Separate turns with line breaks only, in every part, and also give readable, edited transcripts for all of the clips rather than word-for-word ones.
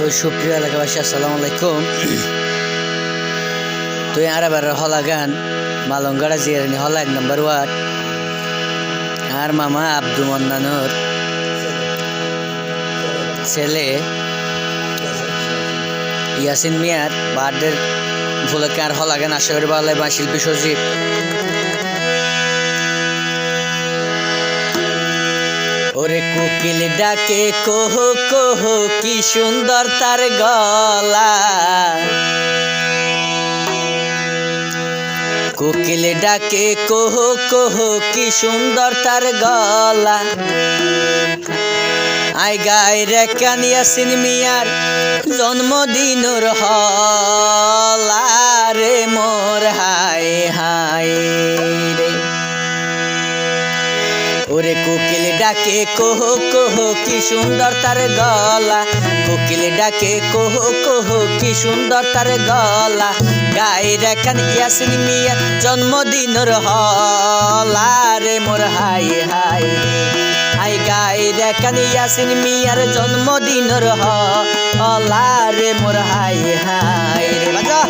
তো সুপ্রিয় এলাকাবাসী আসসালামু আলাইকুম। তুই আরাবার হলা গান মালঙ্গাড়া জিয়ারানি হলা 1 নম্বর ওয়ার্ড আর মামা আব্দু মন্নানুর ছেলে ইয়াসিন মিয়ার বার্থডে উপলক্ষে আর হলা গান আশা করি ভালো লাগবে। শিল্পী সজীব ওরে কোকিল ডাকে কোহ কোহ কি সুন্দর তার গলা, কোকিল ডাকে কোহ কোহ কি সুন্দর তার গলা। আই গায় রে কান ইয়াসিন মিয়ার জন্মদিনর হলা রে মোর হায় হায় রে। ওরে কোকিল ডাকে কোহ কোহ কি সুন্দর তার গলা, কোকিল ডাকে কোহ কোহ কি সুন্দর তার গলা। গায়ে রেখান ইয়াসিন মিয়া জন্মদিনর হলা রে মোর হাই হাই। আই গায়ে রেখান ইয়াসিন মিয়ার জন্মদিনর হলা রে মোর হাই হাই রে। বাজা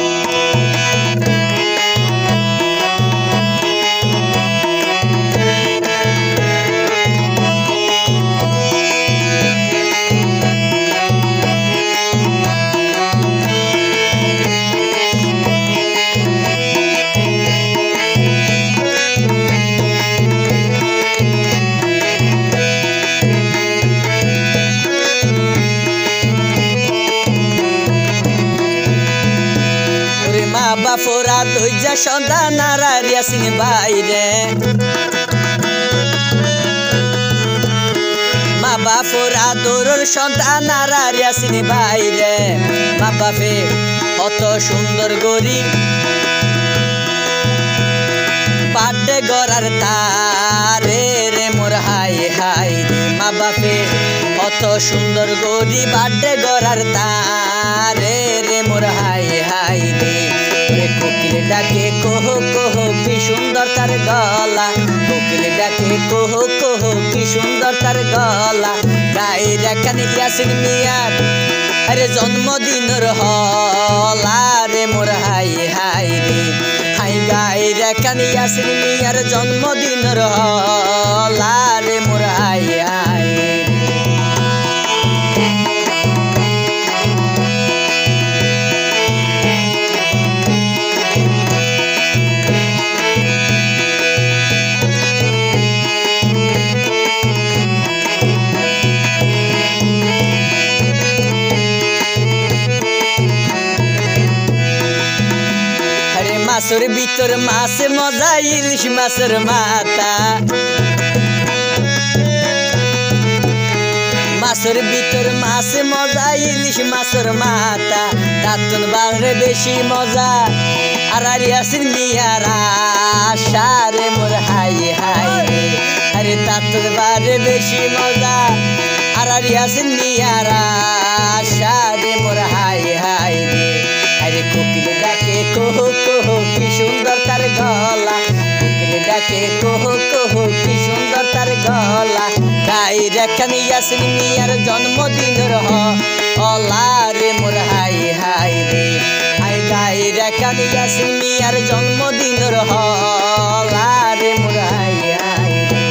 বাফোরা ধৈর্যা সন্তান আর ইয়াসিন বাইরে, মা বাফোরা দৌড়র সন্তান আর ইয়াসিন বাইরে। মা বাপে অত সুন্দর গরি বাড্ডে গড়ার তারে রে মোর হাই হাই রে। মা বাপে অত সুন্দর গরি বাড্ডে গড়ার তারে রে মোর হাই হাই রে। কোকিল ডাকে কোহ কোহ কি সুন্দর তার গলা, কোকিল ডাকে কোহ কোহ কি সুন্দর তার গলা। গায়ে রেখান ইয়াসিন মিয়ার আরে জন্মদিনর হলা রে মোর হাই হাই রে। হাই গায়ে রেখান ইয়াসিন মিয়ার জন্মদিনর হলা রে মোর হাই হাই। মাছের ভিতর মাছ মজা ইলিশ মাছের মাথা, মাছের ভিতর মাছ মজা ইলিশ মাছের মাথা। তাতুন বারে বেশি মজা আর ইয়াসিন মিয়ার আশা রে মোর হাই হাই রে। আরে তাতুন বারে বেশি মজা আর ইয়াসিন মিয়ার আশা রে মোর হাই হাই রে। আরে কোকিল ডাকে কোহ কোহ কি সুন্দর তার গলা, কোকিল ডাকে কোহ কোহ কি সুন্দর তার গলা। গায়ে রেখান ইয়াসিন মিয়ার জন্মদিনর হলা রে মোর হাই হাই রে। আই গায়ে রেখান ইয়াসিন মিয়ার জন্মদিনর হলা রে মোর হাই হাই রে।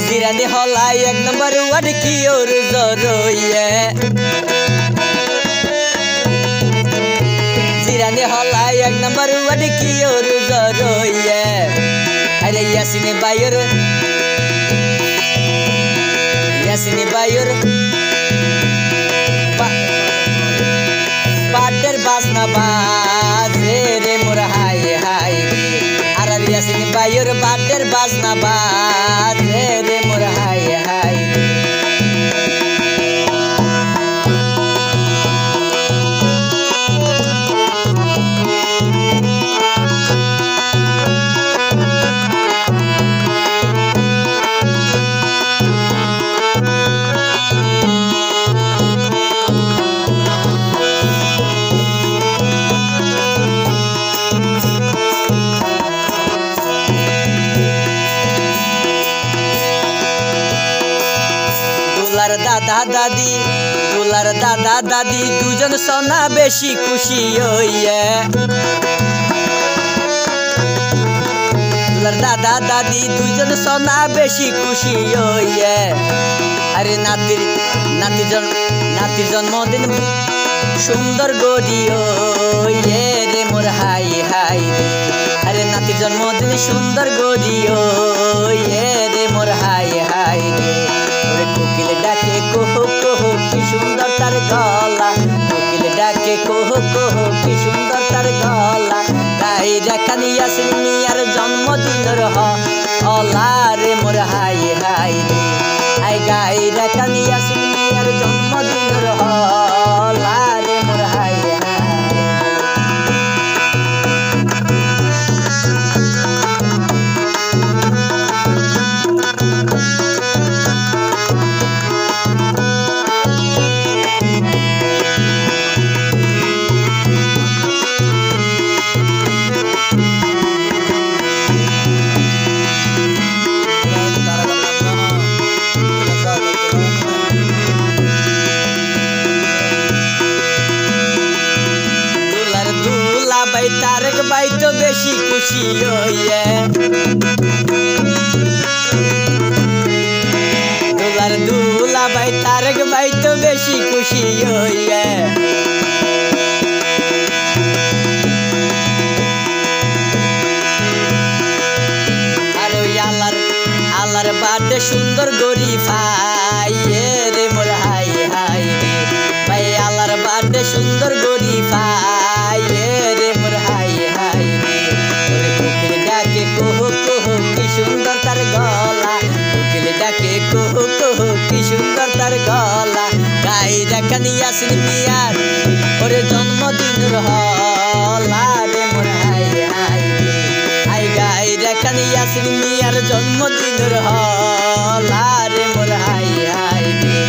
জিরানি হলাই 1 নম্বর ওয়ার্ড কি ওর জরইয়ে, জিরানি হলাই 1 নম্বর ওয়ার্ড কি ওর জরইয়ে। আরে ইয়াসিন বাইর বাড্ডের বাজনা বাজে রে মোর হাই হাই রে। আর ইয়াসিন বাইর বাড্ডের বাজনা বাজে রে মোর হাই হাই রে। দুলার দাদা দাদি দুজন সোনা বেশি খুশি হইয়ে দুলার দাদা দাদি দুজন সোনা বেশি খুশি হইয়ে আরে নাতির জন্মদিন সুন্দর গড়িও রে মোর হাই হাই রে আরে নাতির জন্মদিন সুন্দর গড়িও রে মোর হাই হাই রে ওরে কোকিল ডাকে কোহো কোহো কি সুন্দর তার গলা কোকিল ডাকে কোহো কোহো কি সুন্দর তার গলা গাইরা কানিয়াসিন মিয়ার জন্মদিনের হলা রে মোর হাই হাই রে আই গাইরা কানিয়াসিন মিয়ার জন্মদিনের হলা রে মোর হাই তারেক ভাই তো বেশি খুশি হইয়ে দুলা ভাই তারেক ভাই তো বেশি খুশি হইয়ে আর ওই আল্লাহর বার্থডে সুন্দর গরি পাইয়ে রে মোর হাই হাই রে ভাই আল্লাহর বার্থডে সুন্দর গরি পাইয়ে রে মোর হাই হাই রে ওরে কোকিল ডাকে কোহো কোহো কি সুন্দর তার গলা কোকিল ডাকে কোহো কোহো কি সুন্দর তার গলা গাইরা কানিয়াসিন মিয়ার ওরে জন্মদিনের হলা রে মোর হাই হাই রে আই গাইরা কানিয়াসিন মিয়ার জন্মদিনের হলা রে মোর হাই হাই রে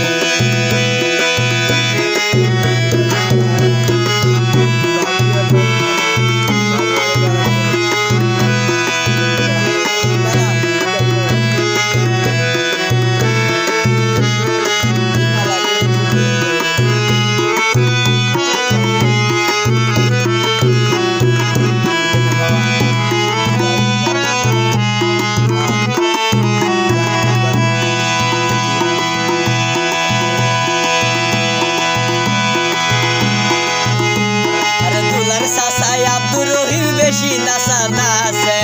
আব্দুর রহিম বেশি নাচা নাচে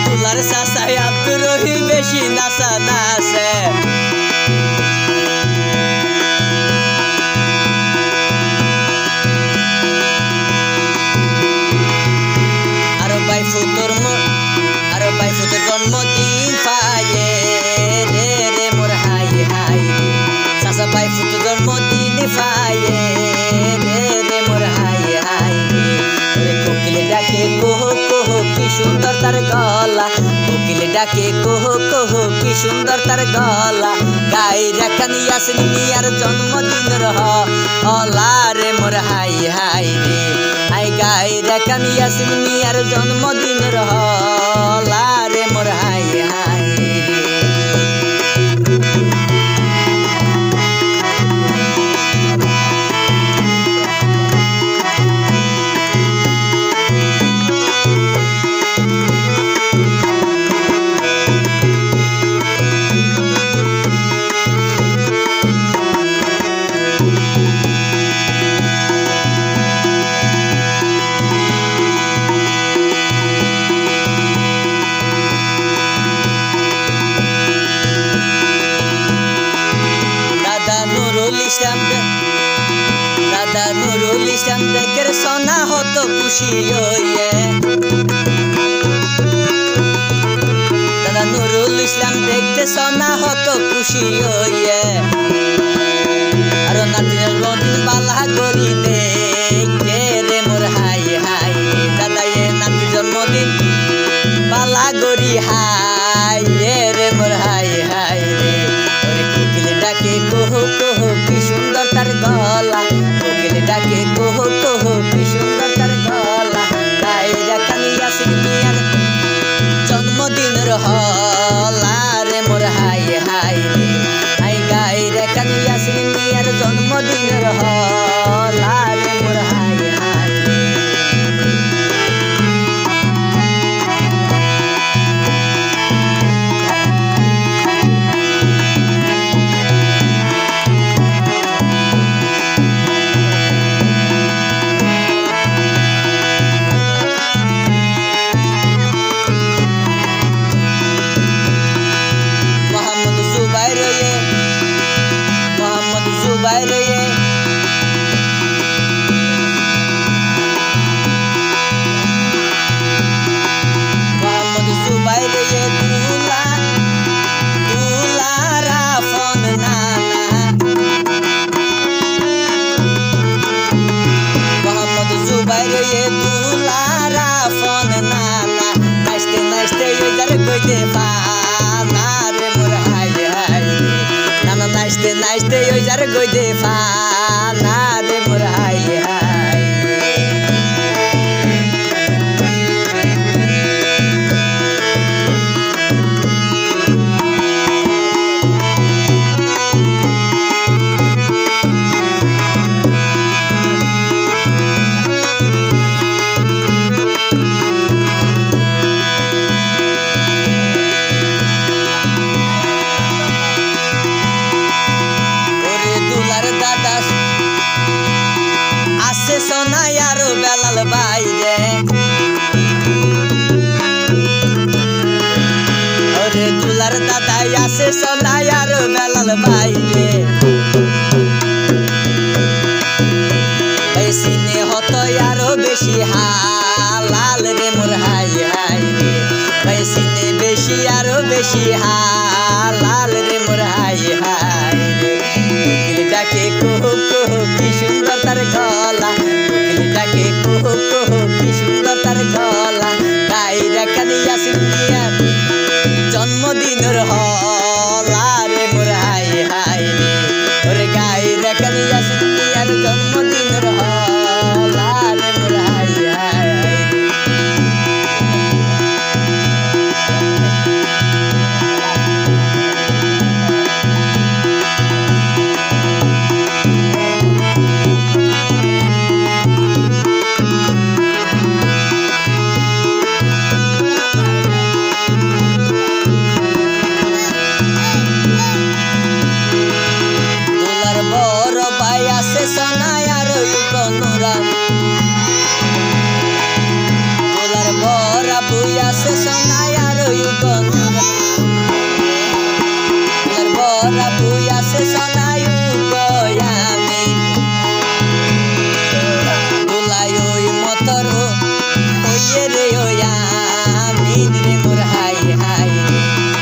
দুলার চাচাই আব্দুর রহিম বেশি নাচা নাচে আরো ভাই ফুতর জন্মদিন পায়ে রে রে মোর হাই হাই রে চাচা ভাই ফুতর জন্মদিন পায়ে রে মোর হাই হাই রে কোকিল ডাকে কোহো কোহো কি সুন্দর তার গলা কোকিল ডাকে কোহো কোহো কি সুন্দর তার গলা গাইরা কানিয়াসিন মিয়ার জন্মদিনের হলা রে মোর হাই হাই রে আই গাইরা কানিয়াসিন মিয়ার জন্মদিনের হলা রে মোর হাই হাই রে দাদা নুরুল ইসলাম দেখের সোনা হতো খুশি হইয়ে দাদা নুরুল ইসলাম দেখতে সোনা হতো খুশি হইয়ে আর নাতির বদিন বালা করি দেখে রে মোর হাই হাই রে দাদা এ নাতির জন্মদিন বালা করি হাই রে মোর হাই হাই রে ওরে কোকিল ডাকে কোহো কোহো কি সুন্দর তার গলা কোকিল ডাকে কোহো কোহো কি সুন্দর তার গলা গাইরা কানিয়াসিন মিয়ার জন্মদিনের হলা রে দাদাই আছে সোনাই আর বেলাল বাইরে সিনে হতো আরো বেশি হালাল রে মোর হাই হাই রে সিনে বেশি আরো বেশি হালাল রে মোর হাই হাই রে ডাকে কুহু কুহু কি সুন্দর তার গলা ডাকে কুহু কুহু কি সুন্দর তার গলা গাইরা কানিয়া সিনিয়া জন্মদিনের হলা রে মোর হাই হাই রে ওরে গাইরা কানিয়া সিনিয়ার জন্মদিনের হলা রে মোর হাই হাই রে সোনাই আর কনুরা তোলার বড় বুই আছে সোনাই আর কনুরা তোলার বড় বুই আছে সোনাই গয়ামি তোলাই ওই মতর ওইয়ে রে ওয়ামি রে মোর হাই হাই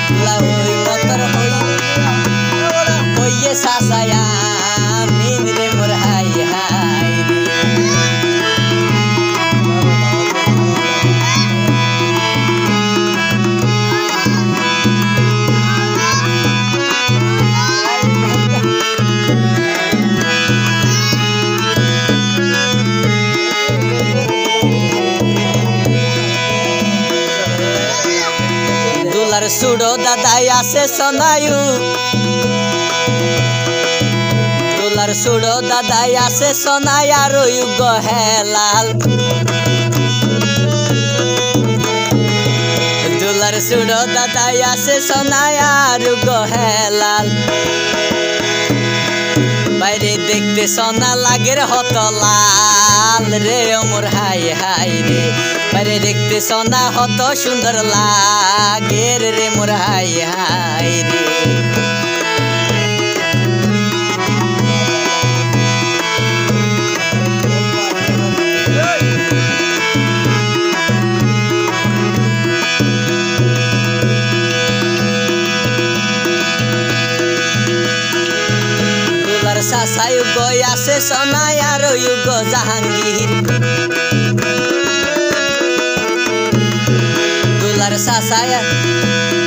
তোলা ওই মতর ওইয়ে সাসায়া সুড়ো দাদাই আছে সোনায়ু তোলার সুড়ো দাদাই আছে সোনাই আর গহেলাল তোলার সুড়ো দাদাই আছে সোনাই আর গহেলাল বাইরে দেখতে সোনা লাগের হত লাল রে মোর হাই হাই রে বাইরে দেখতে সোনা হত সুন্দর লাগের রে মোর হাই হাই রে সাসাই গই আছে সোনাই আর জাহাঙ্গীর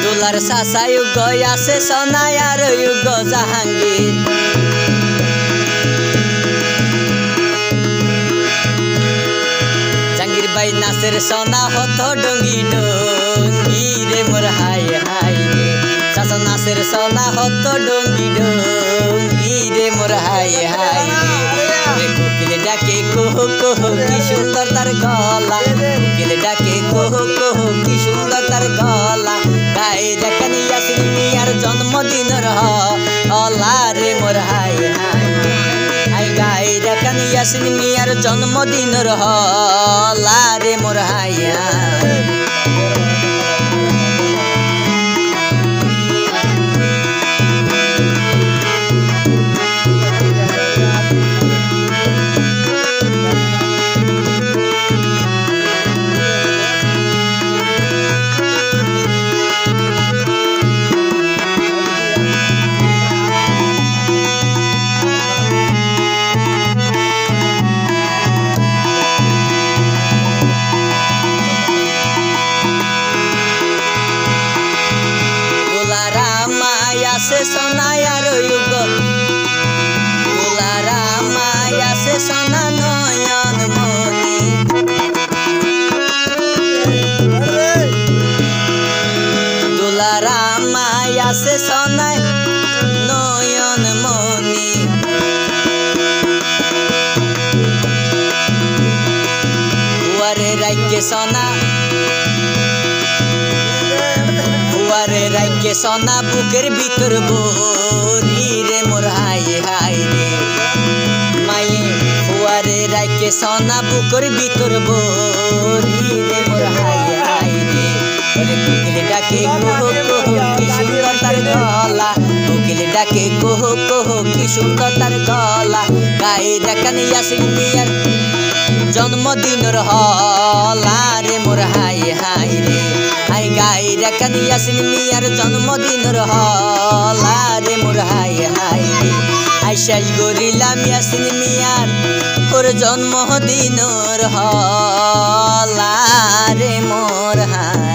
দুলার সাসাই গই আছে সোনাই আর জাহাঙ্গীর জাহাঙ্গীর বাই নাচের সোনা হত ডঙ্গি ডঙ্গি রে মোর হাই হাই রে সাসা নাচের সোনা হত ডঙ্গি ডঙ্গি রে মোর হাই হাই রে কোকিলে ডাকে কুহু কুহু কি সুন্দর তার গলা কোকিলে ডাকে কুহু কুহু কি সুন্দর তার গলা গাইরা কানিয়া সিনিয়ার জন্মদিনের হলা রে মোর হাই হাই হাই গাইরা কানিয়া সিনিয়ার জন্মদিনের হলা রে মোর হাই হাই আছে সোনাই আর তোলারা মাই আছে সোনা নয়ন মনি তোলারা মাই আছে সোনাই নয়ন মনি কুয়ারে রাইকে সোনা কুয়ারে রাইকে সোনা বুকের ভিতর বরি রে মোর হাই হাই রে মাই কুয়ারে রাইকে সোনা বুকের ভিতর বরি রে মোর হাই হাই রে ওরে কোকিলে ডাকে কুহু কুহু কি সুন্দর কি সুন্দর তার গলা গাই রাখান ইয়াসিন মিয়ার জন্মদিনের হলা রে মোর হাই হাই রে হাই গাই রাখান ইয়াসিন মিয়ার জন্মদিনের হলা রে মোর হাই হাই রে হাই শেষ করিলাম ইয়াসিন মিয়ার ওর জন্মদিনের হলা রে মোর হাই